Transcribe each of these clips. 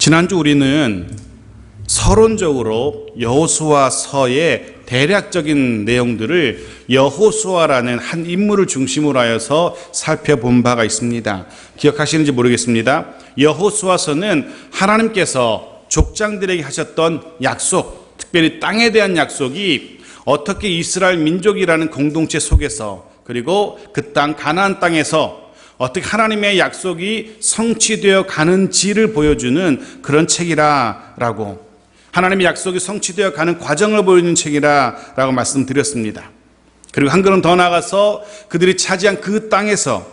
지난주 우리는 서론적으로 여호수아서의 대략적인 내용들을 여호수아라는 한 인물을 중심으로 하여서 살펴본 바가 있습니다. 기억하시는지 모르겠습니다. 여호수아서는 하나님께서 족장들에게 하셨던 약속, 특별히 땅에 대한 약속이 어떻게 이스라엘 민족이라는 공동체 속에서, 그리고 그 땅 가나안 땅에서 어떻게 하나님의 약속이 성취되어 가는지를 보여주는 그런 책이라라고, 하나님의 약속이 성취되어 가는 과정을 보여주는 책이라라고 말씀드렸습니다. 그리고 한 걸음 더 나아가서 그들이 차지한 그 땅에서,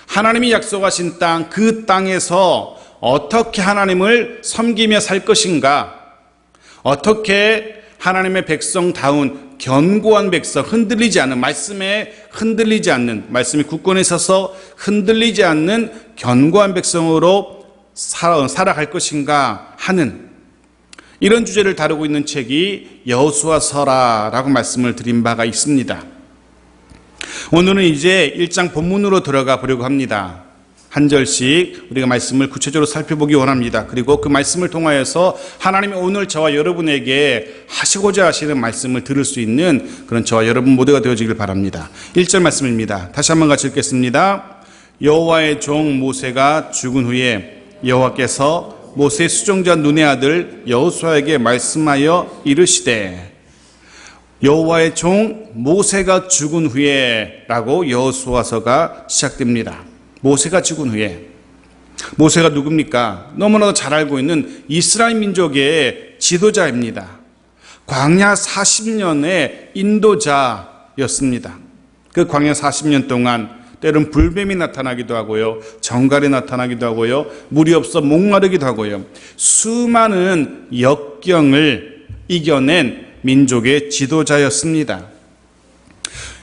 하나님이 약속하신 땅, 그 땅에서 어떻게 하나님을 섬기며 살 것인가, 어떻게 하나님의 백성다운 견고한 백성, 흔들리지 않는, 말씀에 흔들리지 않는, 말씀이 굳건히 서서 흔들리지 않는 견고한 백성으로 살아갈 것인가 하는 이런 주제를 다루고 있는 책이 여호수아서라고 말씀을 드린 바가 있습니다. 오늘은 이제 1장 본문으로 들어가 보려고 합니다. 한 절씩 우리가 말씀을 구체적으로 살펴보기 원합니다. 그리고 그 말씀을 통하여서 하나님이 오늘 저와 여러분에게 하시고자 하시는 말씀을 들을 수 있는 그런 저와 여러분 모두가 되어지길 바랍니다. 1절 말씀입니다. 다시 한번 같이 읽겠습니다. 여호와의 종 모세가 죽은 후에 여호와께서 모세의 수종자 눈의 아들 여호수아에게 말씀하여 이르시되, 여호와의 종 모세가 죽은 후에 라고 여호수아서가 시작됩니다. 모세가 죽은 후에. 모세가 누굽니까? 너무나도 잘 알고 있는 이스라엘 민족의 지도자입니다. 광야 40년의 인도자였습니다. 그 광야 40년 동안 때로는 불뱀이 나타나기도 하고요, 정갈이 나타나기도 하고요, 물이 없어 목마르기도 하고요, 수많은 역경을 이겨낸 민족의 지도자였습니다.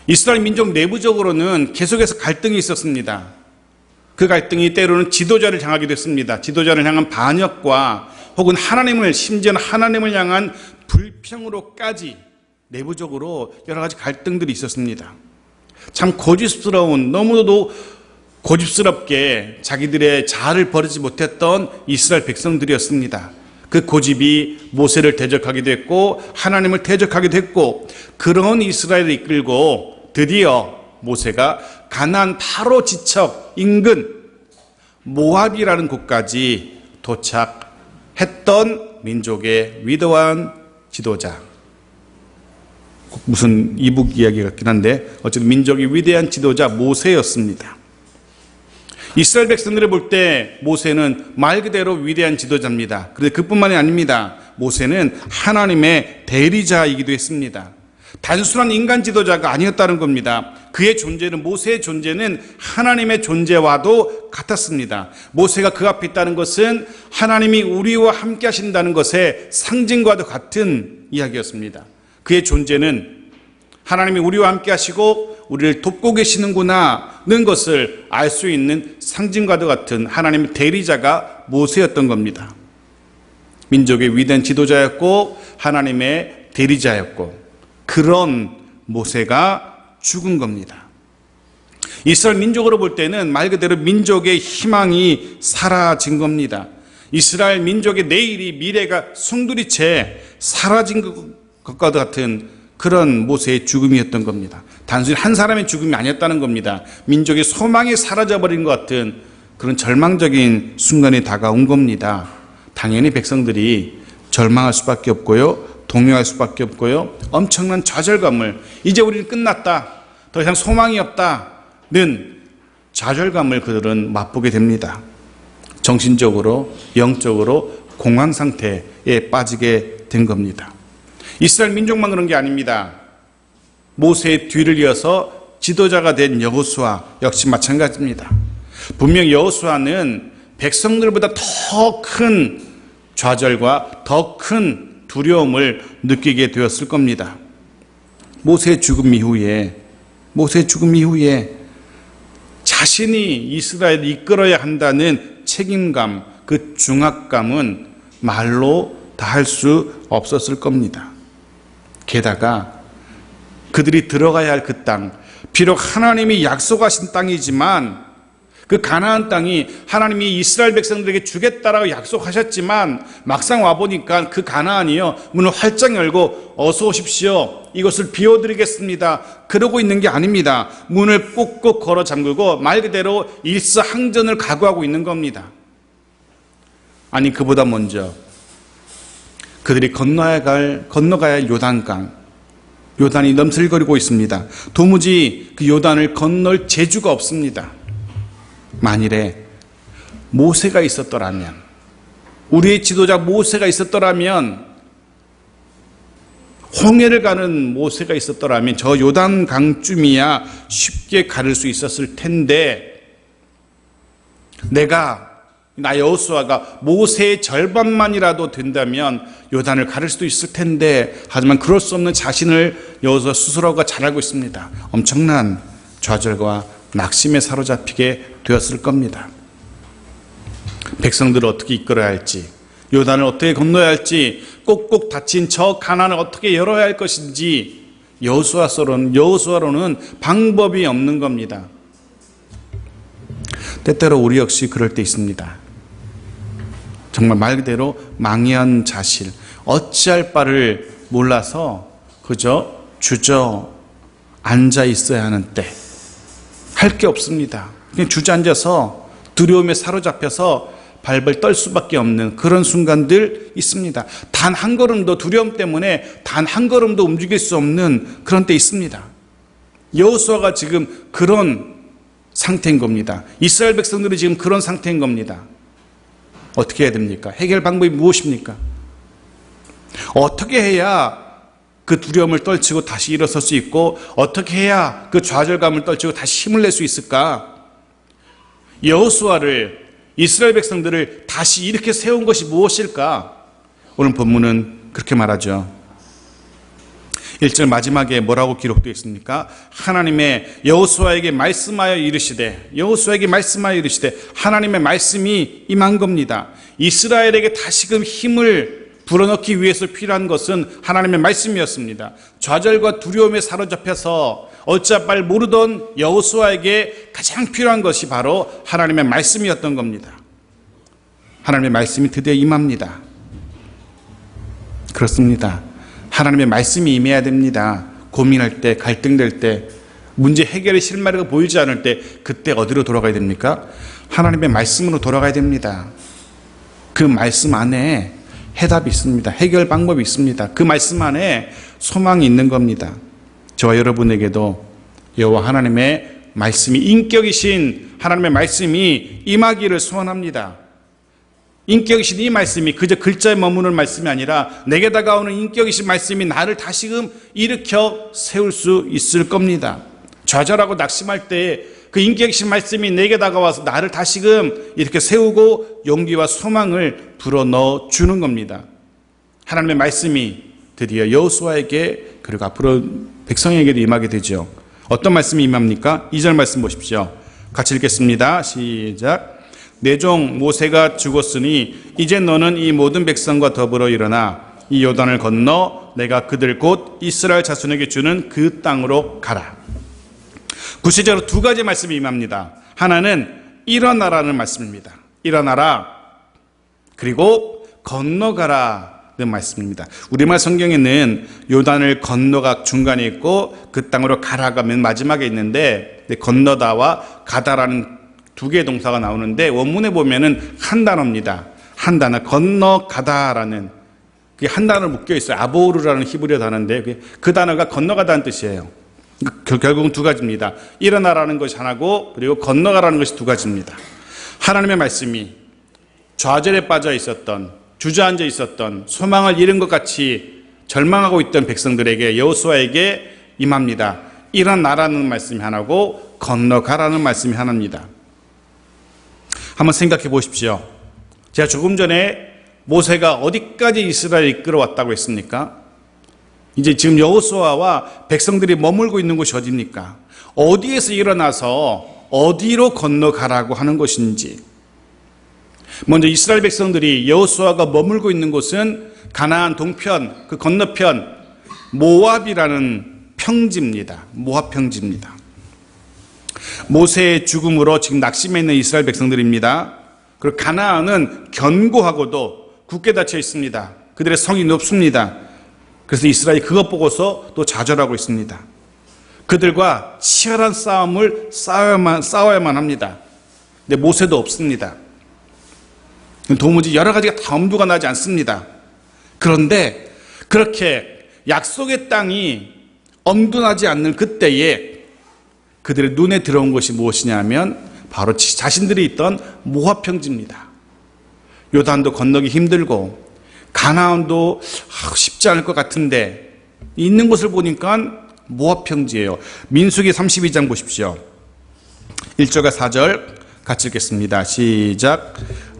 이스라엘 민족 내부적으로는 계속해서 갈등이 있었습니다. 그 갈등이 때로는 지도자를 향하기도 했습니다. 지도자를 향한 반역과 혹은 하나님을, 심지어는 하나님을 향한 불평으로까지 내부적으로 여러 가지 갈등들이 있었습니다. 참 고집스러운, 너무도 고집스럽게 자기들의 자아를 버리지 못했던 이스라엘 백성들이었습니다. 그 고집이 모세를 대적하기도 했고 하나님을 대적하기도 했고, 그런 이스라엘을 이끌고 드디어 모세가 가나안 바로 지척 인근 모압이라는 곳까지 도착했던 민족의 위대한 지도자, 무슨 이북 이야기 같긴 한데 어쨌든 민족의 위대한 지도자 모세였습니다. 이스라엘 백성들을 볼 때 모세는 말 그대로 위대한 지도자입니다. 그런데 그뿐만이 아닙니다. 모세는 하나님의 대리자이기도 했습니다. 단순한 인간 지도자가 아니었다는 겁니다. 그의 존재는, 모세의 존재는 하나님의 존재와도 같았습니다. 모세가 그 앞에 있다는 것은 하나님이 우리와 함께 하신다는 것의 상징과도 같은 이야기였습니다. 그의 존재는 하나님이 우리와 함께 하시고 우리를 돕고 계시는구나는 것을 알 수 있는 상징과도 같은 하나님의 대리자가 모세였던 겁니다. 민족의 위대한 지도자였고 하나님의 대리자였고, 그런 모세가 죽은 겁니다. 이스라엘 민족으로 볼 때는 말 그대로 민족의 희망이 사라진 겁니다. 이스라엘 민족의 내일이, 미래가 송두리째 사라진 것과 같은 그런 모세의 죽음이었던 겁니다. 단순히 한 사람의 죽음이 아니었다는 겁니다. 민족의 소망이 사라져버린 것 같은 그런 절망적인 순간이 다가온 겁니다. 당연히 백성들이 절망할 수밖에 없고요, 동요할 수밖에 없고요, 엄청난 좌절감을, 이제 우리는 끝났다, 더 이상 소망이 없다는 좌절감을 그들은 맛보게 됩니다. 정신적으로, 영적으로 공황 상태에 빠지게 된 겁니다. 이스라엘 민족만 그런 게 아닙니다. 모세의 뒤를 이어서 지도자가 된 여호수아 역시 마찬가지입니다. 분명 여호수아는 백성들보다 더 큰 좌절과 더 큰 두려움을 느끼게 되었을 겁니다. 모세의 죽음 이후에 자신이 이스라엘을 이끌어야 한다는 책임감, 그 중압감은 말로 다 할 수 없었을 겁니다. 게다가 그들이 들어가야 할 그 땅, 비록 하나님이 약속하신 땅이지만 그 가나안 땅이 하나님이 이스라엘 백성들에게 주겠다라고 약속하셨지만 막상 와보니까 그 가나안이요, 문을 활짝 열고 어서 오십시오, 이것을 비워드리겠습니다, 그러고 있는 게 아닙니다. 문을 꾹꾹 걸어 잠그고 말 그대로 일사항전을 각오하고 있는 겁니다. 아니, 그보다 먼저 그들이 건너가야 할 요단강, 요단이 넘실거리고 있습니다. 도무지 그 요단을 건널 재주가 없습니다. 만일에 모세가 있었더라면, 우리의 지도자 모세가 있었더라면, 홍해를 가는 모세가 있었더라면 저 요단 강쯤이야 쉽게 가를 수 있었을 텐데, 나 여호수아가 모세의 절반만이라도 된다면 요단을 가를 수도 있을 텐데, 하지만 그럴 수 없는 자신을 여호수아 스스로가 잘 알고 있습니다. 엄청난 좌절과 낙심에 사로잡히게 되었을 겁니다. 백성들을 어떻게 이끌어야 할지, 요단을 어떻게 건너야 할지, 꼭꼭 닫힌 저 가나안을 어떻게 열어야 할 것인지 여호수아로는 방법이 없는 겁니다. 때때로 우리 역시 그럴 때 있습니다. 정말 말 그대로 망연자실, 어찌할 바를 몰라서 그저 주저앉아 있어야 하는 때, 할 게 없습니다. 그냥 주저앉아서 두려움에 사로잡혀서 발벌 떨 수밖에 없는 그런 순간들 있습니다. 단 한 걸음도, 두려움 때문에 단 한 걸음도 움직일 수 없는 그런 때 있습니다. 여호수아가 지금 그런 상태인 겁니다. 이스라엘 백성들이 지금 그런 상태인 겁니다. 어떻게 해야 됩니까? 해결 방법이 무엇입니까? 어떻게 해야 그 두려움을 떨치고 다시 일어설 수 있고, 어떻게 해야 그 좌절감을 떨치고 다시 힘을 낼 수 있을까? 여호수아를, 이스라엘 백성들을 다시 이렇게 세운 것이 무엇일까? 오늘 본문은 그렇게 말하죠. 1절 마지막에 뭐라고 기록되어 있습니까? 하나님의 여호수아에게 말씀하여 이르시되, 하나님의 말씀이 임한 겁니다. 이스라엘에게 다시금 힘을 불어넣기 위해서 필요한 것은 하나님의 말씀이었습니다. 좌절과 두려움에 사로잡혀서 어찌할 바를 모르던 여호수아에게 가장 필요한 것이 바로 하나님의 말씀이었던 겁니다. 하나님의 말씀이 드디어 임합니다. 그렇습니다. 하나님의 말씀이 임해야 됩니다. 고민할 때, 갈등될 때, 문제 해결의 실마리가 보이지 않을 때, 그때 어디로 돌아가야 됩니까? 하나님의 말씀으로 돌아가야 됩니다. 그 말씀 안에 해답이 있습니다. 해결 방법이 있습니다. 그 말씀 안에 소망이 있는 겁니다. 저와 여러분에게도 여호와 하나님의 말씀이, 인격이신 하나님의 말씀이 임하기를 소원합니다. 인격이신 이 말씀이 그저 글자에 머무는 말씀이 아니라 내게 다가오는 인격이신 말씀이 나를 다시금 일으켜 세울 수 있을 겁니다. 좌절하고 낙심할 때 그 인격이신 말씀이 내게 다가와서 나를 다시금 이렇게 세우고 용기와 소망을 불어넣어 주는 겁니다. 하나님의 말씀이 드디어 여호수아에게, 그리고 앞으로 백성에게도 임하게 되죠. 어떤 말씀이 임합니까? 2절 말씀 보십시오. 같이 읽겠습니다. 시작. 내 종 모세가 죽었으니 이제 너는 이 모든 백성과 더불어 일어나 이 요단을 건너 내가 그들 곧 이스라엘 자손에게 주는 그 땅으로 가라. 구체적으로 두 가지 말씀이 임합니다. 하나는 일어나라는 말씀입니다. 일어나라, 그리고 건너가라는 말씀입니다. 우리말 성경에는 요단을 건너가 중간에 있고 그 땅으로 가라가 맨 마지막에 있는데, 건너다와 가다라는 두 개의 동사가 나오는데 원문에 보면은 한 단어입니다. 한 단어, 건너가다라는, 그게 한 단어로 묶여 있어요. 아보르라는 히브리어 단어인데 그 단어가 건너가다는 뜻이에요. 결국은 두 가지입니다. 일어나라는 것이 하나고, 그리고 건너가라는 것이 두 가지입니다. 하나님의 말씀이 좌절에 빠져 있었던, 주저앉아 있었던, 소망을 잃은 것 같이 절망하고 있던 백성들에게, 여호수아에게 임합니다. 일어나라는 말씀이 하나고 건너가라는 말씀이 하나입니다. 한번 생각해 보십시오. 제가 조금 전에 모세가 어디까지 이스라엘을 이끌어왔다고 했습니까? 이제 지금 여호수아와 백성들이 머물고 있는 곳이 어디입니까? 어디에서 일어나서 어디로 건너가라고 하는 것인지. 먼저 이스라엘 백성들이, 여호수아가 머물고 있는 곳은 가나안 동편, 그 건너편 모압이라는 평지입니다. 모압 평지입니다. 모세의 죽음으로 지금 낙심해 있는 이스라엘 백성들입니다. 그리고 가나안은 견고하고도 굳게 닫혀 있습니다. 그들의 성이 높습니다. 그래서 이스라엘이 그것 보고서 또 좌절하고 있습니다. 그들과 치열한 싸움을 싸워야만 합니다. 근데 모세도 없습니다. 도무지 여러 가지가 다 엄두가 나지 않습니다. 그런데 그렇게 약속의 땅이 엄두나지 않는 그때에 그들의 눈에 들어온 것이 무엇이냐면 바로 자신들이 있던 모압 평지입니다. 요단도 건너기 힘들고 가나안도 쉽지 않을 것 같은데 있는 곳을 보니까 모압 평지예요. 민수기 32장 보십시오. 1절과 4절 같이 읽겠습니다. 시작.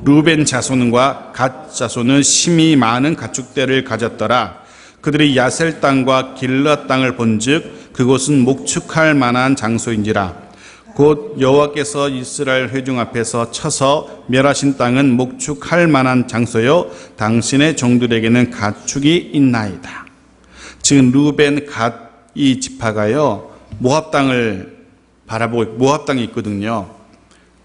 루벤 자손과 갓 자손은 심히 많은 가축대를 가졌더라. 그들이 야셀 땅과 길앗 땅을 본즉 그곳은 목축할 만한 장소인지라. 곧 여호와께서 이스라엘 회중 앞에서 쳐서 멸하신 땅은 목축할 만한 장소요 당신의 종들에게는 가축이 있나이다. 지금 루벤 갓 이 지파가요 모압 땅을 바라보고 모압 땅이 있거든요.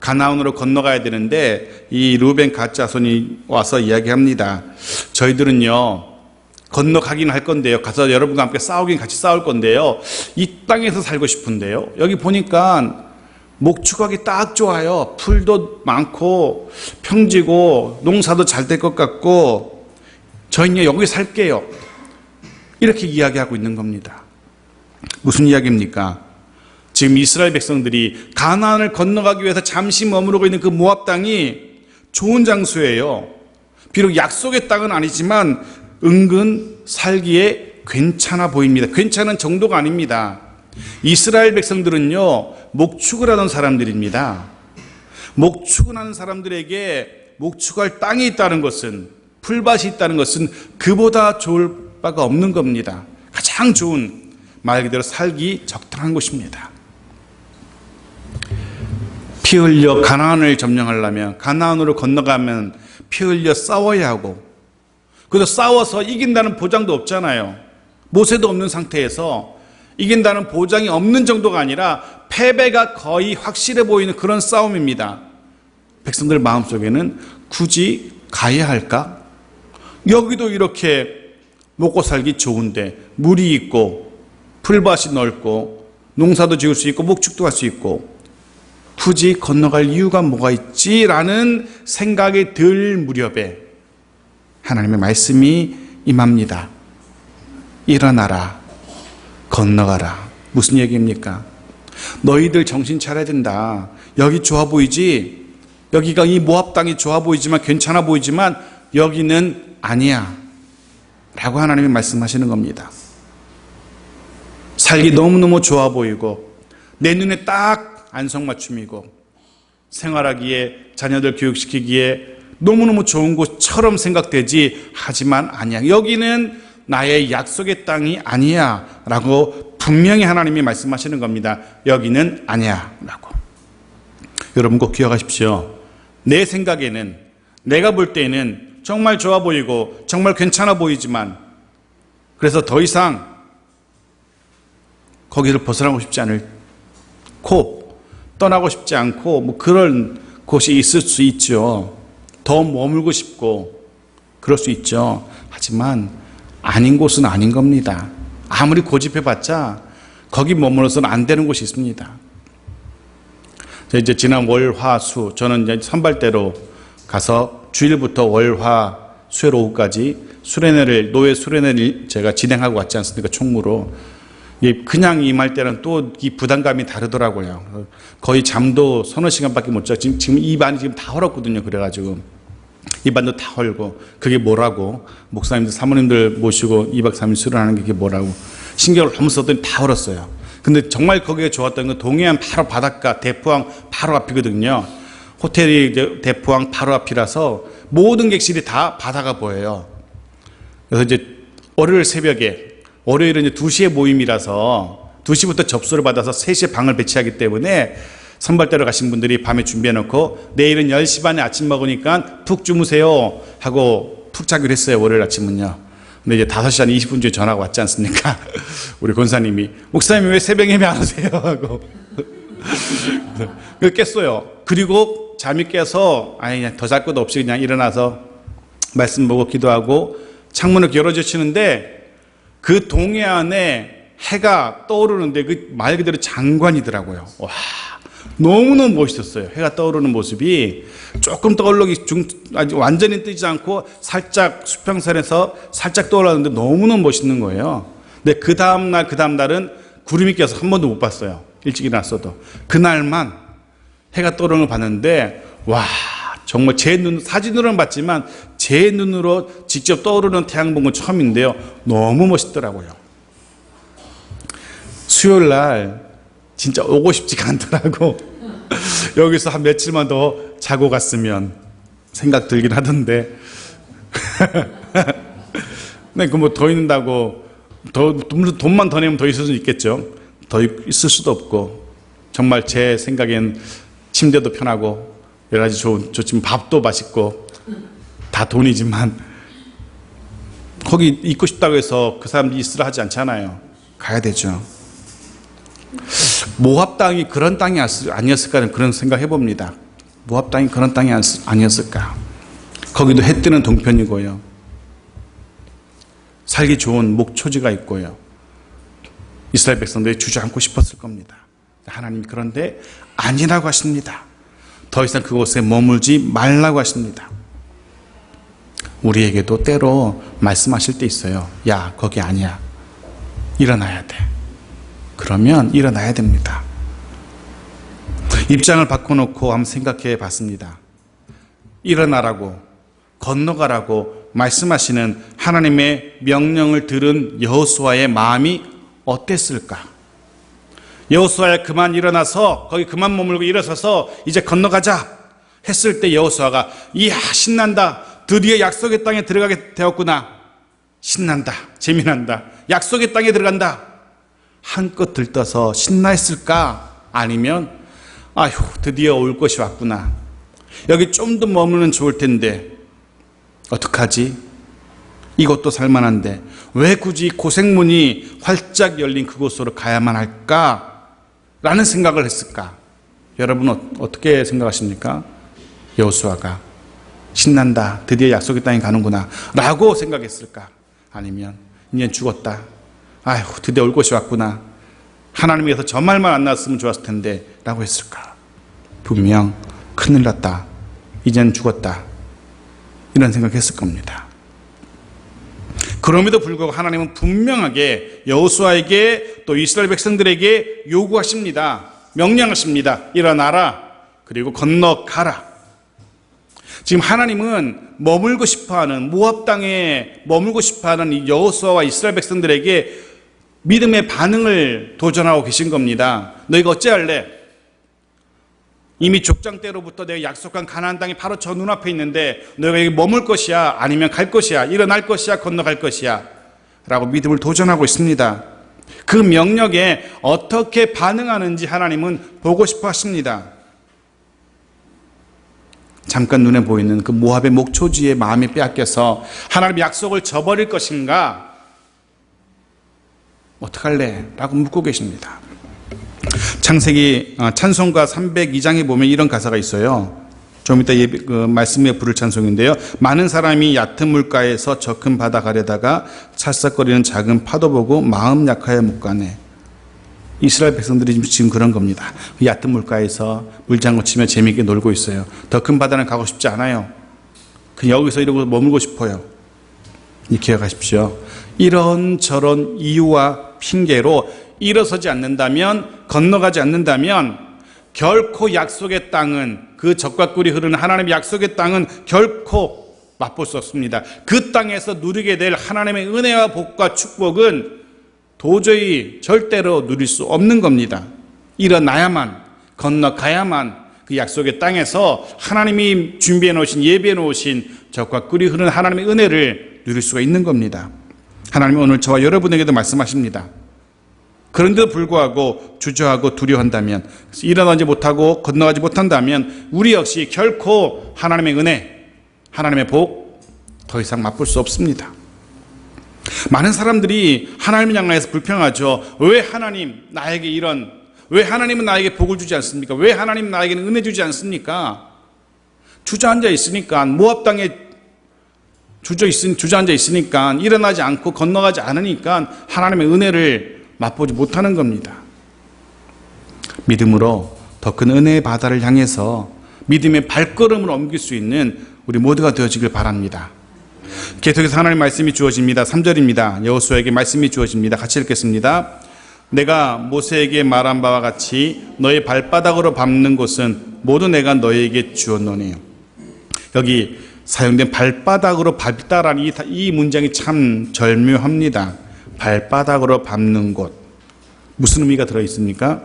가나안으로 건너가야 되는데 이 루벤 갓 자손이 와서 이야기합니다. 저희들은요 건너가긴 할 건데요, 가서 여러분과 함께 싸우긴 같이 싸울 건데요, 이 땅에서 살고 싶은데요, 여기 보니까 목축하기 딱 좋아요. 풀도 많고 평지고 농사도 잘 될 것 같고 저희는 여기 살게요. 이렇게 이야기하고 있는 겁니다. 무슨 이야기입니까? 지금 이스라엘 백성들이 가나안을 건너가기 위해서 잠시 머무르고 있는 그 모압 땅이 좋은 장소예요. 비록 약속의 땅은 아니지만 은근 살기에 괜찮아 보입니다. 괜찮은 정도가 아닙니다. 이스라엘 백성들은요 목축을 하는 사람들입니다. 목축을 하는 사람들에게 목축할 땅이 있다는 것은, 풀밭이 있다는 것은 그보다 좋을 바가 없는 겁니다. 가장 좋은, 말 그대로 살기 적당한 곳입니다. 피 흘려 가나안을 점령하려면, 가나안으로 건너가면 피 흘려 싸워야 하고, 그래서 싸워서 이긴다는 보장도 없잖아요. 모세도 없는 상태에서 이긴다는 보장이 없는 정도가 아니라 패배가 거의 확실해 보이는 그런 싸움입니다. 백성들 마음속에는 굳이 가야 할까? 여기도 이렇게 먹고 살기 좋은데 물이 있고 풀밭이 넓고 농사도 지을 수 있고 목축도 할 수 있고 굳이 건너갈 이유가 뭐가 있지라는 생각이 들 무렵에 하나님의 말씀이 임합니다. 일어나라, 건너가라. 무슨 얘기입니까? 너희들 정신 차려야 된다. 여기 좋아 보이지? 여기가 이 모압 땅이 좋아 보이지만, 괜찮아 보이지만 여기는 아니야 라고 하나님이 말씀하시는 겁니다. 살기 너무너무 좋아 보이고 내 눈에 딱 안성맞춤이고 생활하기에, 자녀들 교육시키기에 너무너무 좋은 곳처럼 생각되지, 하지만 아니야, 여기는 나의 약속의 땅이 아니야 라고 분명히 하나님이 말씀하시는 겁니다. 여기는 아니야 라고. 여러분 꼭 기억하십시오. 내 생각에는, 내가 볼 때는 정말 좋아 보이고 정말 괜찮아 보이지만, 그래서 더 이상 거기를 벗어나고 싶지 않고 떠나고 싶지 않고 뭐 그런 곳이 있을 수 있죠. 더 머물고 싶고 그럴 수 있죠. 하지만 아닌 곳은 아닌 겁니다. 아무리 고집해봤자 거기 머물러서는 안 되는 곳이 있습니다. 이제 지난 월, 화, 수, 저는 이제 선발대로 가서 주일부터 월, 화, 수요일 오후까지 수련회를, 노예 수련회를 제가 진행하고 왔지 않습니까? 총무로. 그냥 임할 때는 또 이 부담감이 다르더라고요. 거의 잠도 서너 시간밖에 못 자고, 지금 입안이 지금 다 헐었거든요. 그래가지고 입안도 다 헐고, 그게 뭐라고, 목사님들 사모님들 모시고 2박 3일 수련하는 게 그게 뭐라고 신경을 너무 썼더니 다 헐었어요. 근데 정말 거기에 좋았던 건 동해안 바로 바닷가, 대포항 바로 앞이거든요. 호텔이 이제 대포항 바로 앞이라서 모든 객실이 다 바다가 보여요. 그래서 이제 월요일 새벽에, 월요일은 이제 2시에 모임이라서 2시부터 접수를 받아서 3시에 방을 배치하기 때문에 선발대로 가신 분들이 밤에 준비해놓고 내일은 10시 반에 아침 먹으니까 푹 주무세요 하고 푹 자기로 했어요. 월요일 아침은요. 근데 이제 5시 한 20분 뒤에 전화가 왔지 않습니까? 우리 권사님이, 목사님 왜 새벽 예배 안 오세요? 하고 깼어요. 그리고 잠이 깨서 더 잘 것도 없이 그냥 일어나서 말씀 보고 기도하고 창문을 열어젖히는데 그 동해안에 해가 떠오르는데 그 말 그대로 장관이더라고요. 와, 너무너무 멋있었어요. 해가 떠오르는 모습이 조금 아직 완전히 뜨지 않고 살짝 수평선에서 살짝 떠올랐는데 너무너무 멋있는 거예요. 근데 그 다음날은 구름이 껴서 한 번도 못 봤어요. 일찍 일어났어도. 그날만 해가 떠오르는 걸 봤는데, 와, 정말 사진으로는 봤지만 제 눈으로 직접 떠오르는 태양 본 건 처음인데요. 너무 멋있더라고요. 수요일 날 진짜 오고 싶지가 않더라고. 여기서 한 며칠만 더 자고 갔으면 생각 들긴 하던데. 네, 그 뭐 더 있는다고 돈만 더 내면 더 있을 수 있겠죠. 더 있을 수도 없고 정말 제 생각엔 침대도 편하고 여러 가지 좋지만 밥도 맛있고 다 돈이지만 거기 있고 싶다고 해서 그 사람들이 있으라 하지 않잖아요. 가야 되죠. 모압 땅이 그런 땅이 아니었을까 그런 생각 해봅니다. 모압 땅이 그런 땅이 아니었을까. 거기도 해 뜨는 동편이고요. 살기 좋은 목초지가 있고요. 이스라엘 백성들이 주저앉고 싶었을 겁니다. 하나님이 그런데 아니라고 하십니다. 더 이상 그곳에 머물지 말라고 하십니다. 우리에게도 때로 말씀하실 때 있어요. 야, 거기 아니야. 일어나야 돼. 그러면 일어나야 됩니다. 입장을 바꿔놓고 한번 생각해 봤습니다. 일어나라고, 건너가라고 말씀하시는 하나님의 명령을 들은 여호수아의 마음이 어땠을까? 여호수아야, 그만 일어나서 거기 그만 머물고 일어서서 이제 건너가자 했을 때 여호수아가 이야, 신난다. 드디어 약속의 땅에 들어가게 되었구나. 신난다. 재미난다. 약속의 땅에 들어간다. 한껏 들떠서 신나했을까? 아니면 아휴, 드디어 올 것이 왔구나. 여기 좀 더 머무르면 좋을 텐데 어떡하지? 이것도 살만한데 왜 굳이 고생문이 활짝 열린 그곳으로 가야만 할까? 라는 생각을 했을까? 여러분 어떻게 생각하십니까? 여호수아가 신난다. 드디어 약속의 땅에 가는구나. 라고 생각했을까? 아니면 이제 죽었다. 아휴, 드디어 올 것이 왔구나. 하나님께서 저 말만 안 나왔으면 좋았을 텐데 라고 했을까? 분명 큰일 났다. 이제는 죽었다. 이런 생각했을 겁니다. 그럼에도 불구하고 하나님은 분명하게 여호수아에게 또 이스라엘 백성들에게 요구하십니다. 명령하십니다. 일어나라. 그리고 건너가라. 지금 하나님은 머물고 싶어하는 모압 땅에 머물고 싶어하는 이 여호수아와 이스라엘 백성들에게 믿음의 반응을 도전하고 계신 겁니다. 너희가 어찌할래? 이미 족장 때로부터 내가 약속한 가나안 땅이 바로 저 눈앞에 있는데 너희가 여기 머물 것이야? 아니면 갈 것이야? 일어날 것이야? 건너갈 것이야? 라고 믿음을 도전하고 있습니다. 그 명령에 어떻게 반응하는지 하나님은 보고 싶어 하십니다. 잠깐 눈에 보이는 그 모압의 목초지의 마음이 빼앗겨서 하나님의 약속을 저버릴 것인가? 어떡할래? 라고 묻고 계십니다. 창세기 찬송가 302장에 보면 이런 가사가 있어요. 좀 이따 말씀에 부를 찬송인데요. 많은 사람이 얕은 물가에서 저 큰 바다 가려다가 찰싹거리는 작은 파도 보고 마음 약하여 못 가네. 이스라엘 백성들이 지금 그런 겁니다. 얕은 물가에서 물장구 치며 재미있게 놀고 있어요. 더 큰 바다는 가고 싶지 않아요. 그냥 여기서 이러고 머물고 싶어요. 기억하십시오. 이런저런 이유와 핑계로 일어서지 않는다면, 건너가지 않는다면 결코 약속의 땅은, 그 적과 꿀이 흐르는 하나님의 약속의 땅은 결코 맛볼 수 없습니다. 그 땅에서 누리게 될 하나님의 은혜와 복과 축복은 도저히 절대로 누릴 수 없는 겁니다. 일어나야만, 건너가야만 그 약속의 땅에서 하나님이 준비해 놓으신, 예비해 놓으신 적과 꿀이 흐르는 하나님의 은혜를 누릴 수가 있는 겁니다. 하나님은 오늘 저와 여러분에게도 말씀하십니다. 그런데도 불구하고 주저하고 두려워한다면, 일어나지 못하고 건너가지 못한다면 우리 역시 결코 하나님의 은혜, 하나님의 복 더 이상 맛볼 수 없습니다. 많은 사람들이 하나님을 향해서 불평하죠. 왜 하나님 나에게 이런, 왜 하나님은 나에게 복을 주지 않습니까? 왜 하나님은 나에게는 은혜 주지 않습니까? 주저앉아 있으니까, 모압 땅에 주저앉아 있으니까, 일어나지 않고 건너가지 않으니까 하나님의 은혜를 맛보지 못하는 겁니다. 믿음으로 더 큰 은혜의 바다를 향해서 믿음의 발걸음을 옮길 수 있는 우리 모두가 되어지길 바랍니다. 계속해서 하나님의 말씀이 주어집니다. 3절입니다. 여호수아에게 말씀이 주어집니다. 같이 읽겠습니다. 내가 모세에게 말한 바와 같이 너의 발바닥으로 밟는 곳은 모두 내가 너에게 주었노니. 여기 사용된 발바닥으로 밟다라는 이 문장이 참 절묘합니다. 발바닥으로 밟는 곳. 무슨 의미가 들어있습니까?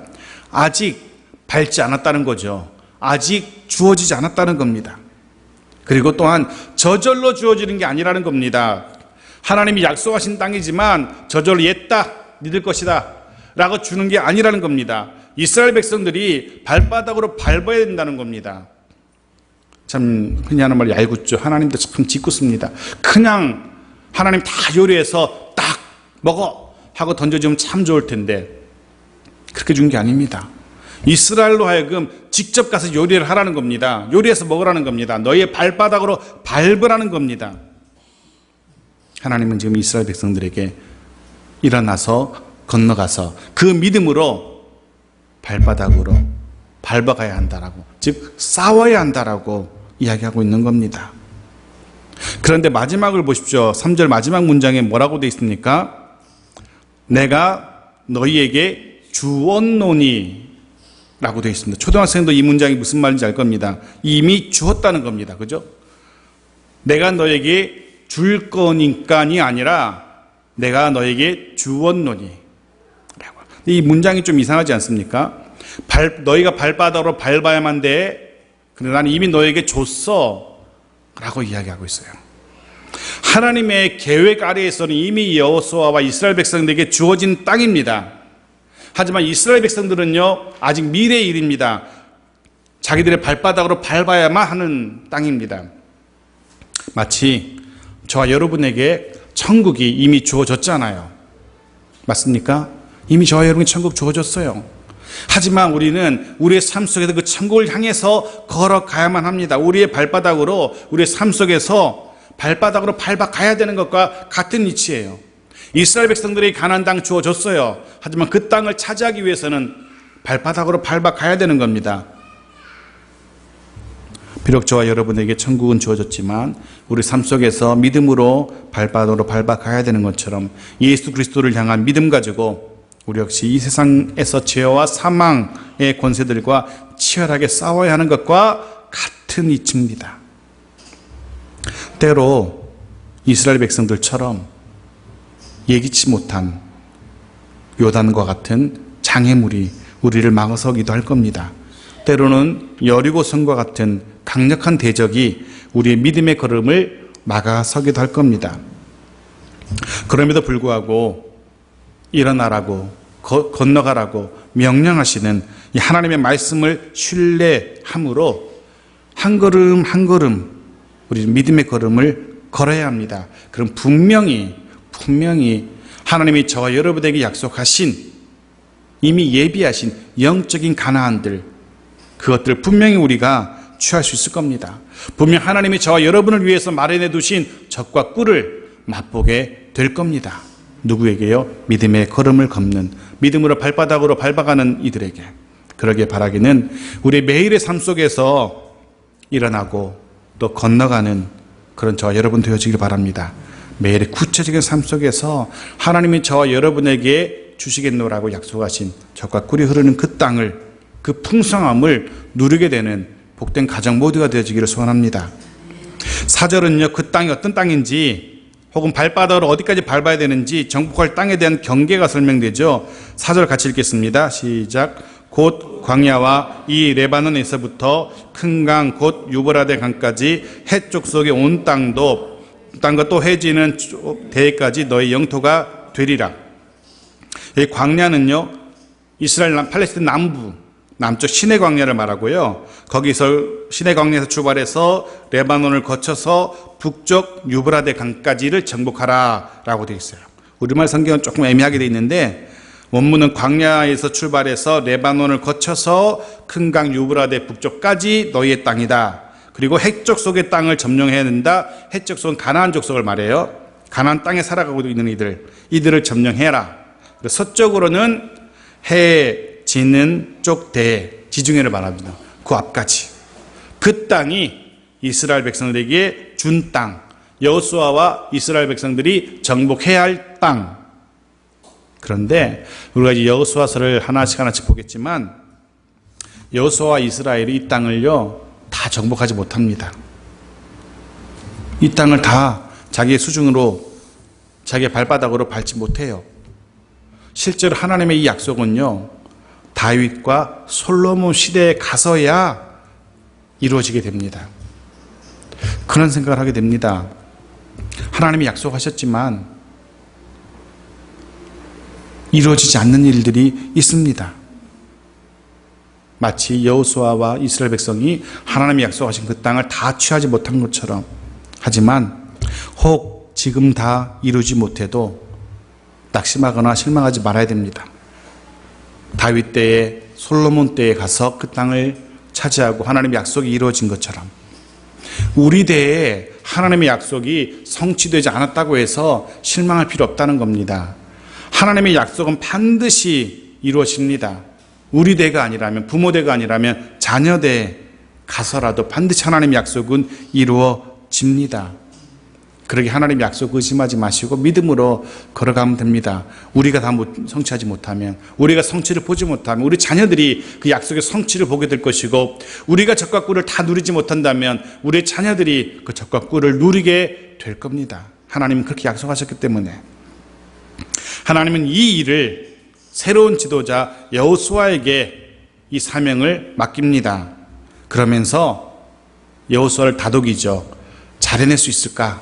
아직 밟지 않았다는 거죠. 아직 주어지지 않았다는 겁니다. 그리고 또한 저절로 주어지는 게 아니라는 겁니다. 하나님이 약속하신 땅이지만 저절로 옛다, 믿을 것이다 라고 주는 게 아니라는 겁니다. 이스라엘 백성들이 발바닥으로 밟아야 된다는 겁니다. 참 흔히 하는 말 얄궂죠. 하나님도 참 짓궂습니다. 그냥 하나님 다 요리해서 딱 먹어 하고 던져주면 참 좋을 텐데 그렇게 준 게 아닙니다. 이스라엘로 하여금 직접 가서 요리를 하라는 겁니다. 요리해서 먹으라는 겁니다. 너희의 발바닥으로 밟으라는 겁니다. 하나님은 지금 이스라엘 백성들에게 일어나서 건너가서 그 믿음으로 발바닥으로 밟아가야 한다라고, 즉 싸워야 한다라고 이야기하고 있는 겁니다. 그런데 마지막을 보십시오. 3절 마지막 문장에 뭐라고 되어 있습니까? 내가 너희에게 주었노니 라고 되어 있습니다. 초등학생도 이 문장이 무슨 말인지 알 겁니다. 이미 주었다는 겁니다. 그죠? 내가 너에게 줄 거니까이 아니라 내가 너에게 주었노니. 이 문장이 좀 이상하지 않습니까? 너희가 발바닥으로 밟아야만 돼. 근데 나는 이미 너에게 줬어. 라고 이야기하고 있어요. 하나님의 계획 아래에서는 이미 여호수아와 이스라엘 백성들에게 주어진 땅입니다. 하지만 이스라엘 백성들은요, 아직 미래의 일입니다. 자기들의 발바닥으로 밟아야만 하는 땅입니다. 마치 저와 여러분에게 천국이 이미 주어졌잖아요. 맞습니까? 이미 저와 여러분이 천국 주어졌어요. 하지만 우리는 우리의 삶 속에서 그 천국을 향해서 걸어가야만 합니다. 우리의 발바닥으로, 우리의 삶 속에서 발바닥으로 밟아가야 되는 것과 같은 이치예요. 이스라엘 백성들이 가나안 땅 주어졌어요. 하지만 그 땅을 차지하기 위해서는 발바닥으로 밟아가야 되는 겁니다. 비록 저와 여러분에게 천국은 주어졌지만 우리 삶 속에서 믿음으로 발바닥으로 밟아가야 되는 것처럼 예수 그리스도를 향한 믿음 가지고 우리 역시 이 세상에서 죄와 사망의 권세들과 치열하게 싸워야 하는 것과 같은 이치입니다. 때로 이스라엘 백성들처럼 예기치 못한 요단과 같은 장애물이 우리를 막아서기도 할 겁니다. 때로는 여리고성과 같은 강력한 대적이 우리의 믿음의 걸음을 막아서기도 할 겁니다. 그럼에도 불구하고 일어나라고 건너가라고 명령하시는 이 하나님의 말씀을 신뢰함으로 한 걸음 한 걸음 우리 믿음의 걸음을 걸어야 합니다. 그럼 분명히 하나님이 저와 여러분에게 약속하신, 이미 예비하신 영적인 가나안들, 그것들을 분명히 우리가 취할 수 있을 겁니다. 분명 하나님이 저와 여러분을 위해서 마련해 두신 젖과 꿀을 맛보게 될 겁니다. 누구에게요? 믿음의 걸음을 걷는, 믿음으로 발바닥으로 밟아가는 이들에게. 그러길 바라기는 우리 매일의 삶 속에서 일어나고 또 건너가는 그런 저와 여러분 되어지길 바랍니다. 매일의 구체적인 삶 속에서 하나님이 저와 여러분에게 주시겠노라고 약속하신 젖과 꿀이 흐르는 그 땅을, 그 풍성함을 누리게 되는 복된 가정 모두가 되어지기를 소원합니다. 4절은요, 그 땅이 어떤 땅인지 혹은 발바닥으로 어디까지 밟아야 되는지 정복할 땅에 대한 경계가 설명되죠. 4절 같이 읽겠습니다. 시작. 곧 광야와 이 레바논에서부터 큰 강 곧 유브라데 강까지 해쪽 속의 온 땅과 또 해지는 대까지 너의 영토가 되리라. 이 광야는요, 이스라엘 팔레스타인 남쪽 시내 광야를 말하고요. 거기서 시내 광야에서 출발해서 레바논을 거쳐서 북쪽 유브라데 강까지를 정복하라라고 되어 있어요. 우리말 성경은 조금 애매하게 되어 있는데 원문은 광야에서 출발해서 레바논을 거쳐서 큰 강 유브라데 북쪽까지 너희의 땅이다. 그리고 해적 속의 땅을 점령해야 된다. 해적 속은 가나안 족속을 말해요. 가나안 땅에 살아가고 있는 이들을 점령해라. 서쪽으로는 해 지는 쪽 대 지중해를 말합니다. 그 앞까지. 그 땅이 이스라엘 백성들에게 준 땅, 여호수아와 이스라엘 백성들이 정복해야 할 땅. 그런데 우리가 이제 여호수아서를 하나씩 보겠지만 여호수아와 이스라엘이 이 땅을요 다 정복하지 못합니다. 이 땅을 다 자기의 수중으로, 자기의 발바닥으로 밟지 못해요. 실제로 하나님의 이 약속은요 다윗과 솔로몬 시대에 가서야 이루어지게 됩니다. 그런 생각을 하게 됩니다. 하나님이 약속하셨지만 이루어지지 않는 일들이 있습니다. 마치 여호수아와 이스라엘 백성이 하나님이 약속하신 그 땅을 다 취하지 못한 것처럼. 하지만 혹 지금 다 이루지 못해도 낙심하거나 실망하지 말아야 됩니다. 다윗 때에, 솔로몬 때에 가서 그 땅을 차지하고 하나님의 약속이 이루어진 것처럼 우리 대에 하나님의 약속이 성취되지 않았다고 해서 실망할 필요 없다는 겁니다. 하나님의 약속은 반드시 이루어집니다. 우리 대가 아니라면, 부모 대가 아니라면 자녀 대에 가서라도 반드시 하나님의 약속은 이루어집니다. 그러게 하나님의 약속 의심하지 마시고 믿음으로 걸어가면 됩니다. 우리가 다 성취하지 못하면, 우리가 성취를 보지 못하면 우리 자녀들이 그 약속의 성취를 보게 될 것이고, 우리가 적과 꿀을 다 누리지 못한다면 우리 자녀들이 그 적과 꿀을 누리게 될 겁니다. 하나님은 그렇게 약속하셨기 때문에. 하나님은 이 일을 새로운 지도자 여호수아에게 이 사명을 맡깁니다. 그러면서 여호수아를 다독이죠. 잘 해낼 수 있을까?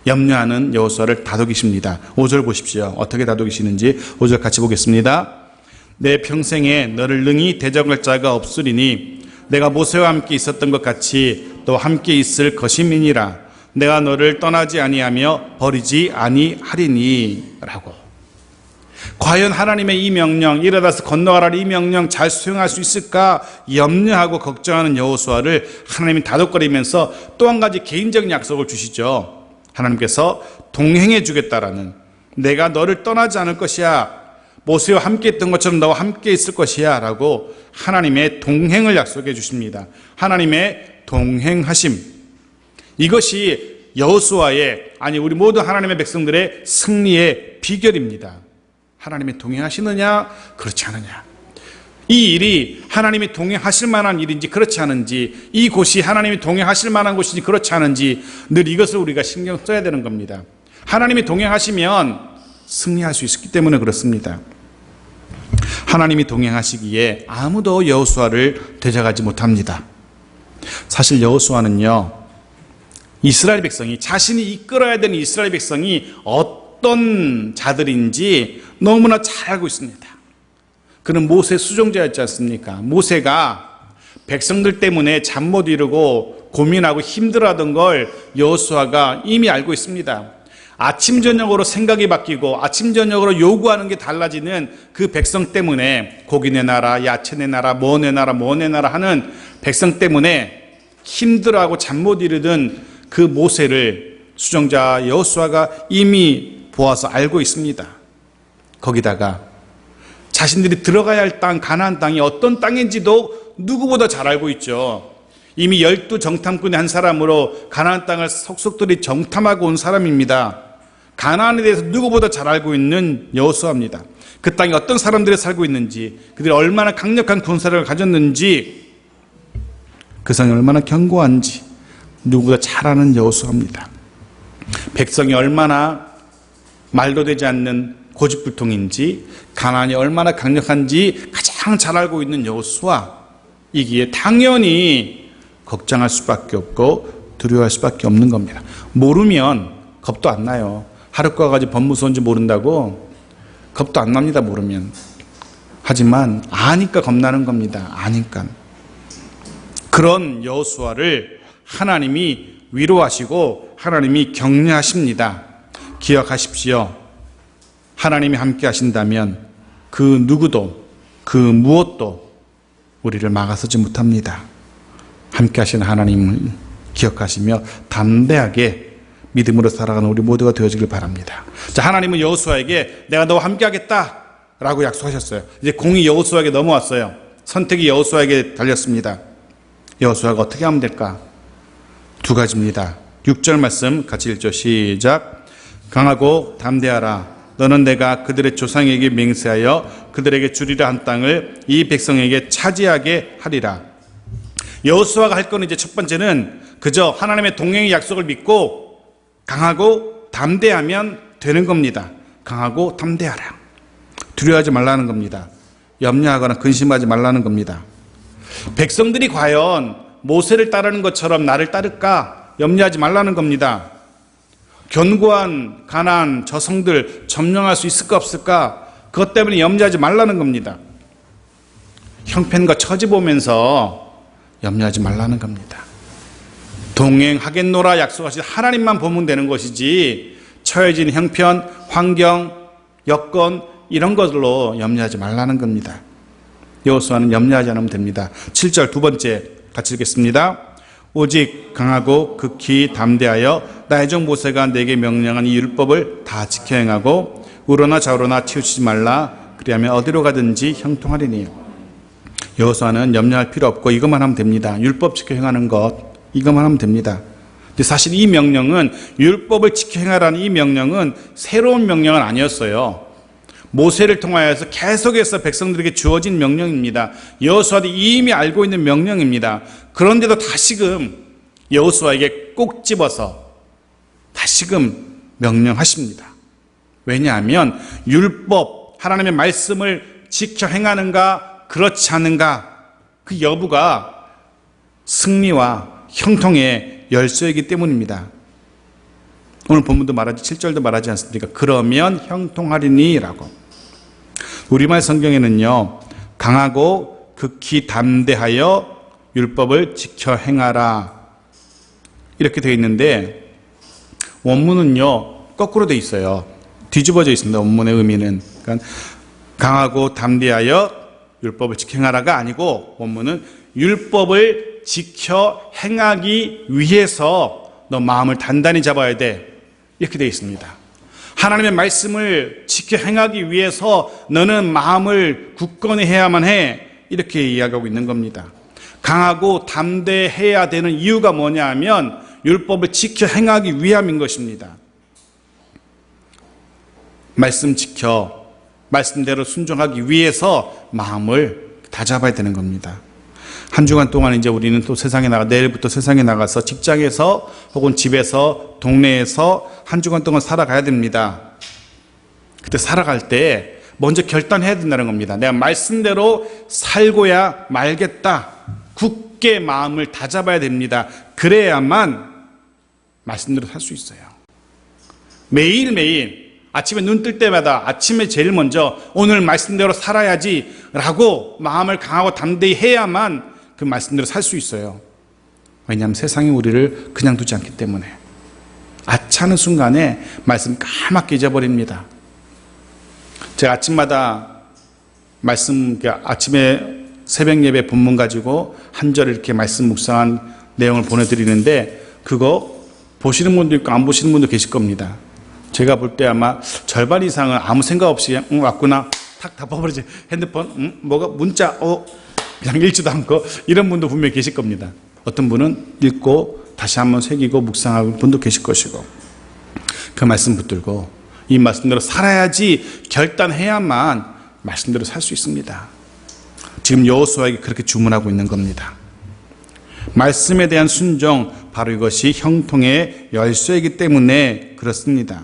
염려하는 여호수아를 다독이십니다. 5절 보십시오. 어떻게 다독이시는지 5절 같이 보겠습니다. 내 평생에 너를 능히 대적할 자가 없으리니 내가 모세와 함께 있었던 것 같이 또 함께 있을 것임이니라. 내가 너를 떠나지 아니하며 버리지 아니하리니 라고. 과연 하나님의 이 명령, 일어나서 건너가라는 이 명령 잘 수행할 수 있을까 염려하고 걱정하는 여호수아를 하나님이 다독거리면서 또 한 가지 개인적인 약속을 주시죠. 하나님께서 동행해 주겠다라는, 내가 너를 떠나지 않을 것이야, 모세와 함께 했던 것처럼 너와 함께 있을 것이야 라고 하나님의 동행을 약속해 주십니다. 하나님의 동행하심, 이것이 여호수아의, 아니 우리 모든 하나님의 백성들의 승리의 비결입니다. 하나님이 동행하시느냐 그렇지 않느냐, 이 일이 하나님이 동행하실 만한 일인지 그렇지 않은지, 이 곳이 하나님이 동행하실 만한 곳인지 그렇지 않은지 늘 이것을 우리가 신경 써야 되는 겁니다. 하나님이 동행하시면 승리할 수 있기 때문에 그렇습니다. 하나님이 동행하시기에 아무도 여호수아를 대적하지 못합니다. 사실 여호수아는요, 이스라엘 백성이, 자신이 이끌어야 되는 이스라엘 백성이 어떤 자들인지 너무나 잘 알고 있습니다. 그는 모세 수종자였지 않습니까? 모세가 백성들 때문에 잠 못 이루고 고민하고 힘들어하던 걸 여호수아가 이미 알고 있습니다. 아침 저녁으로 생각이 바뀌고 아침 저녁으로 요구하는 게 달라지는 그 백성 때문에, 고기 내놔라, 야채 내놔라, 뭐 내놔라, 뭐 내놔라 하는 백성 때문에 힘들어하고 잠 못 이루던 그 모세를 수종자 여호수아가 이미 보아서 알고 있습니다. 거기다가 자신들이 들어가야 할 땅, 가나안 땅이 어떤 땅인지도 누구보다 잘 알고 있죠. 이미 12 정탐꾼의 한 사람으로 가나안 땅을 속속들이 정탐하고 온 사람입니다. 가나안에 대해서 누구보다 잘 알고 있는 여호수아입니다. 그 땅에 어떤 사람들이 살고 있는지, 그들이 얼마나 강력한 군사력을 가졌는지, 그 성이 얼마나 견고한지 누구보다 잘 아는 여호수아입니다. 백성이 얼마나 말도 되지 않는 고집불통인지, 가나안이 얼마나 강력한지 가장 잘 알고 있는 여호수아이기에 당연히 걱정할 수밖에 없고 두려워할 수밖에 없는 겁니다. 모르면 겁도 안 나요. 하룻과 같이 법 무서운지 모른다고 겁도 안 납니다, 모르면. 하지만 아니까 겁나는 겁니다. 아니까. 그런 여호수아를 하나님이 위로하시고 하나님이 격려하십니다. 기억하십시오. 하나님이 함께 하신다면 그 누구도 그 무엇도 우리를 막아서지 못합니다. 함께 하시는 하나님을 기억하시며 담대하게 믿음으로 살아가는 우리 모두가 되어지길 바랍니다. 자, 하나님은 여호수아에게 내가 너와 함께 하겠다 라고 약속하셨어요. 이제 공이 여호수아에게 넘어왔어요. 선택이 여호수아에게 달렸습니다. 여호수아가 어떻게 하면 될까? 두 가지입니다. 6절 말씀 같이 읽죠. 시작. 강하고 담대하라. 너는 내가 그들의 조상에게 맹세하여 그들에게 주리라 한 땅을 이 백성에게 차지하게 하리라. 여호수아가 할 거는 이제 첫 번째는 그저 하나님의 동행의 약속을 믿고 강하고 담대하면 되는 겁니다. 강하고 담대하라. 두려워하지 말라는 겁니다. 염려하거나 근심하지 말라는 겁니다. 백성들이 과연 모세를 따르는 것처럼 나를 따를까 염려하지 말라는 겁니다. 견고한 가나안 저성들 점령할 수 있을까 없을까 그것 때문에 염려하지 말라는 겁니다. 형편과 처지 보면서 염려하지 말라는 겁니다. 동행하겠노라 약속하신 하나님만 보면 되는 것이지 처해진 형편, 환경, 여건 이런 것들로 염려하지 말라는 겁니다. 여호수아는 염려하지 않으면 됩니다. 7절 두 번째 같이 읽겠습니다. 오직 강하고 극히 담대하여 나의 종 모세가 내게 명령한 이 율법을 다 지켜 행하고 우로나 좌우로나 치우치지 말라. 그리하면 어디로 가든지 형통하리니. 여호수아는 염려할 필요 없고 이것만 하면 됩니다. 율법 지켜 행하는 것 이것만 하면 됩니다. 근데 사실 이 명령은 율법을 지켜 행하라는 이 명령은 새로운 명령은 아니었어요. 모세를 통하여서 계속해서 백성들에게 주어진 명령입니다. 여호수아도 이미 알고 있는 명령입니다. 그런데도 다시금 여호수아에게 꼭 집어서 다시금 명령하십니다. 왜냐하면 율법, 하나님의 말씀을 지켜 행하는가 그렇지 않은가 그 여부가 승리와 형통의 열쇠이기 때문입니다. 오늘 본문도 말하지 7절도 말하지 않습니까? 그러면 형통하리니 라고. 우리말 성경에는요 강하고 극히 담대하여 율법을 지켜 행하라 이렇게 되어 있는데 원문은요 거꾸로 되어 있어요. 뒤집어져 있습니다. 원문의 의미는. 그러니까 강하고 담대하여 율법을 지켜 행하라가 아니고 원문은 율법을 지켜 행하기 위해서 너 마음을 단단히 잡아야 돼 이렇게 되어 있습니다. 하나님의 말씀을 지켜 행하기 위해서 너는 마음을 굳건히 해야만 해 이렇게 이야기하고 있는 겁니다. 강하고 담대해야 되는 이유가 뭐냐 하면 율법을 지켜 행하기 위함인 것입니다. 말씀 지켜 말씀대로 순종하기 위해서 마음을 다잡아야 되는 겁니다. 한 주간 동안 이제 우리는 또 세상에 내일부터 세상에 나가서 직장에서 혹은 집에서 동네에서 한 주간 동안 살아가야 됩니다. 그때 살아갈 때 먼저 결단해야 된다는 겁니다. 내가 말씀대로 살고야 말겠다. 굳게 마음을 다잡아야 됩니다. 그래야만 말씀대로 살 수 있어요. 매일매일 아침에 눈 뜰 때마다 아침에 제일 먼저 오늘 말씀대로 살아야지 라고 마음을 강하고 담대히 해야만 그 말씀대로 살 수 있어요. 왜냐하면 세상이 우리를 그냥 두지 않기 때문에. 아차하는 순간에 말씀 까맣게 잊어버립니다. 제가 아침마다 말씀, 아침에 새벽 예배 본문 가지고 한 절 이렇게 말씀 묵상한 내용을 보내드리는데 그거 보시는 분도 있고 안 보시는 분도 계실 겁니다. 제가 볼 때 아마 절반 이상은 아무 생각 없이 왔구나 탁 덮어버리지. 핸드폰 뭐가 문자 그냥 읽지도 않고 이런 분도 분명히 계실 겁니다. 어떤 분은 읽고 다시 한번 새기고 묵상하는 분도 계실 것이고 그 말씀 붙들고 이 말씀대로 살아야지 결단해야만 말씀대로 살 수 있습니다. 지금 여호수아에게 그렇게 주문하고 있는 겁니다. 말씀에 대한 순종 바로 이것이 형통의 열쇠이기 때문에 그렇습니다.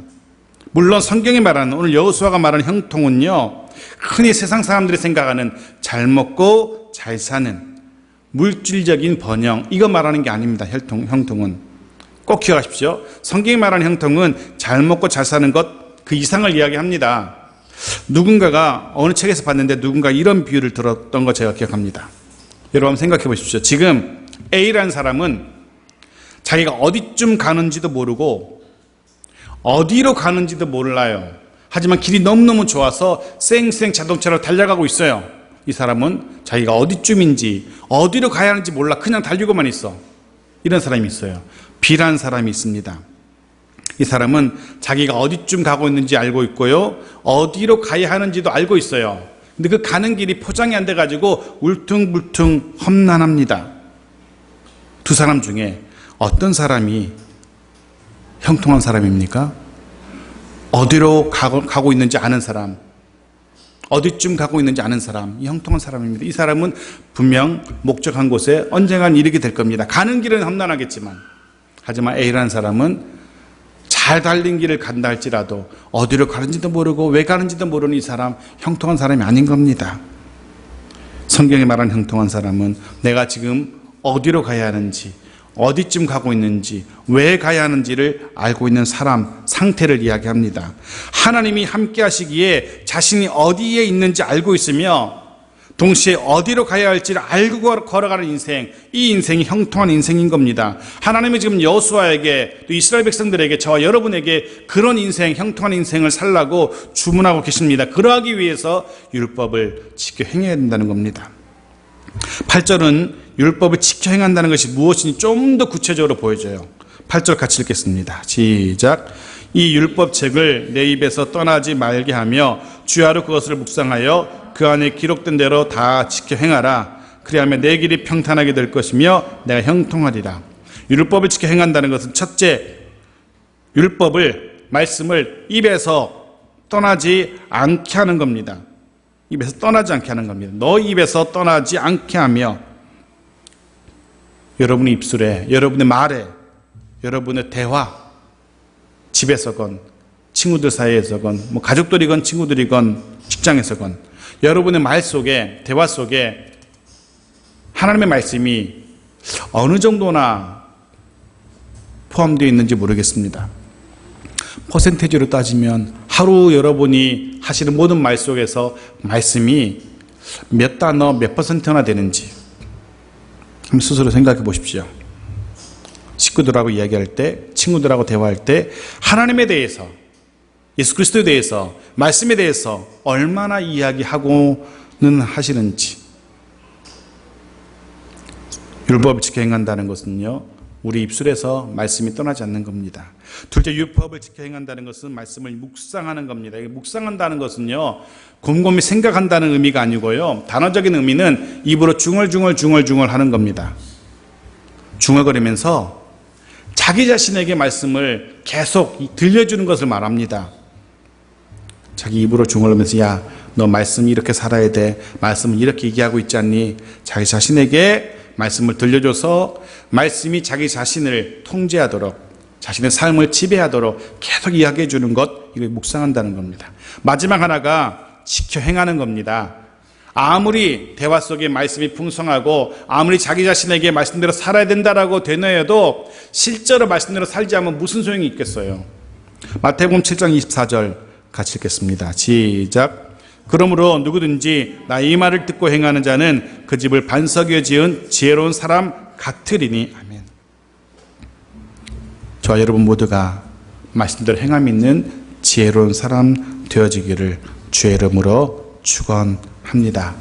물론 성경이 말하는 오늘 여호수아가 말하는 형통은요 흔히 세상 사람들이 생각하는 잘 먹고 잘 사는 물질적인 번영 이거 말하는 게 아닙니다. 형통은 꼭 기억하십시오. 성경이 말하는 형통은 잘 먹고 잘 사는 것 그 이상을 이야기합니다. 누군가가 어느 책에서 봤는데 누군가 이런 비유를 들었던 거 제가 기억합니다. 여러분 한번 생각해 보십시오. 지금 A라는 사람은 자기가 어디쯤 가는지도 모르고 어디로 가는지도 몰라요. 하지만 길이 너무너무 좋아서 쌩쌩 자동차로 달려가고 있어요. 이 사람은 자기가 어디쯤인지 어디로 가야 하는지 몰라 그냥 달리고만 있어. 이런 사람이 있어요. B라는 사람이 있습니다. 이 사람은 자기가 어디쯤 가고 있는지 알고 있고요, 어디로 가야 하는지도 알고 있어요. 근데 그 가는 길이 포장이 안 돼가지고 울퉁불퉁 험난합니다. 두 사람 중에 어떤 사람이 형통한 사람입니까? 어디로 가고 있는지 아는 사람, 어디쯤 가고 있는지 아는 사람, 이 형통한 사람입니다. 이 사람은 분명 목적한 곳에 언젠간 이르게 될 겁니다. 가는 길은 험난하겠지만, 하지만 A라는 사람은 잘 달린 길을 간다 할지라도 어디로 가는지도 모르고 왜 가는지도 모르는 이 사람, 형통한 사람이 아닌 겁니다. 성경에 말하는 형통한 사람은 내가 지금 어디로 가야 하는지, 어디쯤 가고 있는지, 왜 가야 하는지를 알고 있는 사람, 상태를 이야기합니다. 하나님이 함께 하시기에 자신이 어디에 있는지 알고 있으며 동시에 어디로 가야 할지를 알고 걸어가는 인생, 이 인생이 형통한 인생인 겁니다. 하나님이 지금 여호수아에게, 또 이스라엘 백성들에게, 저와 여러분에게 그런 인생, 형통한 인생을 살라고 주문하고 계십니다. 그러하기 위해서 율법을 지켜 행해야 된다는 겁니다. 8절은 율법을 지켜 행한다는 것이 무엇인지 좀 더 구체적으로 보여줘요. 8절 같이 읽겠습니다. 시작. 이 율법책을 내 입에서 떠나지 말게 하며 주야로 그것을 묵상하여 그 안에 기록된 대로 다 지켜 행하라. 그리하면 내 길이 평탄하게 될 것이며 내가 형통하리라. 율법을 지켜 행한다는 것은 첫째, 율법을, 말씀을 입에서 떠나지 않게 하는 겁니다. 입에서 떠나지 않게 하는 겁니다. 너 입에서 떠나지 않게 하며, 여러분의 입술에, 여러분의 말에, 여러분의 대화, 집에서건 친구들 사이에서건 뭐 가족들이건 친구들이건 직장에서건 여러분의 말 속에, 대화 속에 하나님의 말씀이 어느 정도나 포함되어 있는지 모르겠습니다. 퍼센테이지로 따지면 하루 여러분이 하시는 모든 말 속에서 말씀이 몇 단어, 몇 퍼센트나 되는지 한번 스스로 생각해 보십시오. 식구들하고 이야기할 때, 친구들하고 대화할 때 하나님에 대해서, 예수 그리스도에 대해서, 말씀에 대해서 얼마나 이야기하고는 하시는지. 율법을 지켜 행한다는 것은요, 우리 입술에서 말씀이 떠나지 않는 겁니다. 둘째, 율법을 지켜 행한다는 것은 말씀을 묵상하는 겁니다. 묵상한다는 것은요, 곰곰이 생각한다는 의미가 아니고요, 단어적인 의미는 입으로 중얼중얼 하는 겁니다. 중얼거리면서 자기 자신에게 말씀을 계속 들려주는 것을 말합니다. 자기 입으로 중얼하면서, 야, 너 말씀이 이렇게 살아야 돼, 말씀은 이렇게 얘기하고 있지 않니? 자기 자신에게 말씀을 들려줘서 말씀이 자기 자신을 통제하도록, 자신의 삶을 지배하도록 계속 이야기해 주는 것, 이걸 묵상한다는 겁니다. 마지막 하나가 지켜 행하는 겁니다. 아무리 대화 속에 말씀이 풍성하고 아무리 자기 자신에게 말씀대로 살아야 된다라고 되뇌어도 실제로 말씀대로 살지 않으면 무슨 소용이 있겠어요. 마태복음 7장 24절 같이 읽겠습니다. 시작. 그러므로 누구든지 나 이 말을 듣고 행하는 자는 그 집을 반석 위에 지은 지혜로운 사람 같으리니. 아멘. 저와 여러분 모두가 말씀대로 행함 있는 지혜로운 사람 되어지기를 주의 이름으로 축원합니다.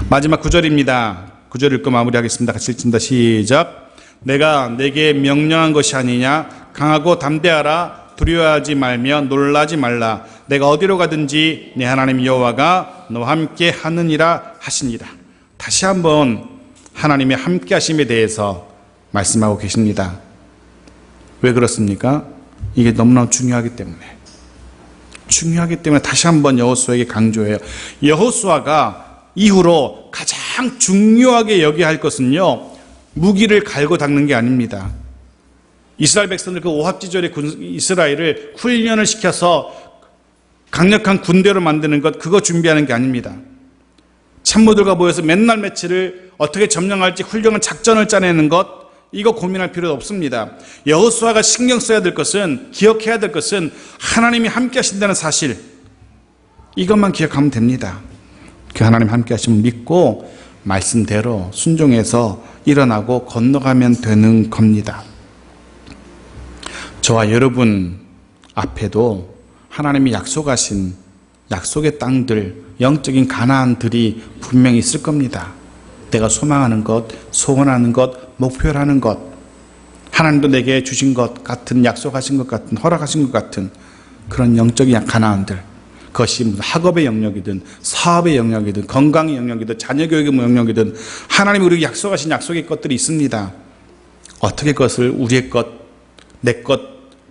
마지막 9절입니다. 9절 읽고 마무리하겠습니다. 같이 읽습니다. 시작. 내가 내게 명령한 것이 아니냐? 강하고 담대하라. 두려워하지 말며 놀라지 말라. 내가 어디로 가든지 내 하나님 여호와가 너와 함께 하느니라 하시니라. 다시 한번 하나님의 함께 하심에 대해서 말씀하고 계십니다. 왜 그렇습니까? 이게 너무나 중요하기 때문에 다시 한번 여호수아에게 강조해요. 여호수아가 이후로 가장 중요하게 여겨야 할 것은요, 무기를 갈고 닦는 게 아닙니다. 이스라엘 백성들 그 오합지졸의 이스라엘을 훈련을 시켜서 강력한 군대로 만드는 것, 그거 준비하는 게 아닙니다. 참모들과 모여서 맨날 며칠을 어떻게 점령할지 훌륭한 작전을 짜내는 것, 이거 고민할 필요도 없습니다. 여호수아가 신경 써야 될 것은, 기억해야 될 것은 하나님이 함께 하신다는 사실, 이것만 기억하면 됩니다. 그 하나님 함께 하심을 믿고 말씀대로 순종해서 일어나고 건너가면 되는 겁니다. 저와 여러분 앞에도 하나님이 약속하신 약속의 땅들, 영적인 가나안들이 분명히 있을 겁니다. 내가 소망하는 것, 소원하는 것, 목표하는 것, 하나님도 내게 주신 것 같은, 약속하신 것 같은, 허락하신 것 같은 그런 영적인 가나안들, 그것이 무슨 학업의 영역이든 사업의 영역이든 건강의 영역이든 자녀교육의 영역이든 하나님이 우리에게 약속하신 약속의 것들이 있습니다. 어떻게 그것을 우리의 것, 내 것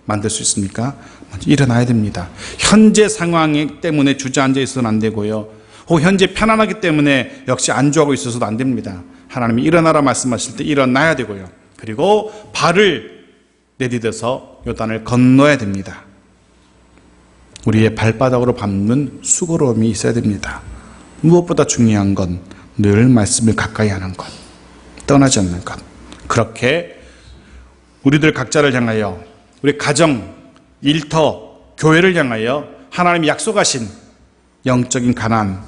만들 수 있습니까? 먼저 일어나야 됩니다. 현재 상황 때문에 주저앉아 있어서는 안 되고요. 혹은 현재 편안하기 때문에 역시 안주하고 있어서도 안 됩니다. 하나님이 일어나라 말씀하실 때 일어나야 되고요. 그리고 발을 내디뎌서 요단을 건너야 됩니다. 우리의 발바닥으로 밟는 수고로움이 있어야 됩니다. 무엇보다 중요한 건 늘 말씀을 가까이 하는 것, 떠나지 않는 것. 그렇게 우리들 각자를 향하여, 우리 가정, 일터, 교회를 향하여 하나님이 약속하신 영적인 가난,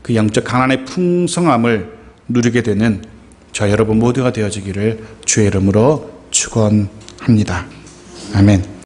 그 영적 가난의 풍성함을 누리게 되는 저 여러분 모두가 되어지기를 주의 이름으로 축원합니다. 아멘.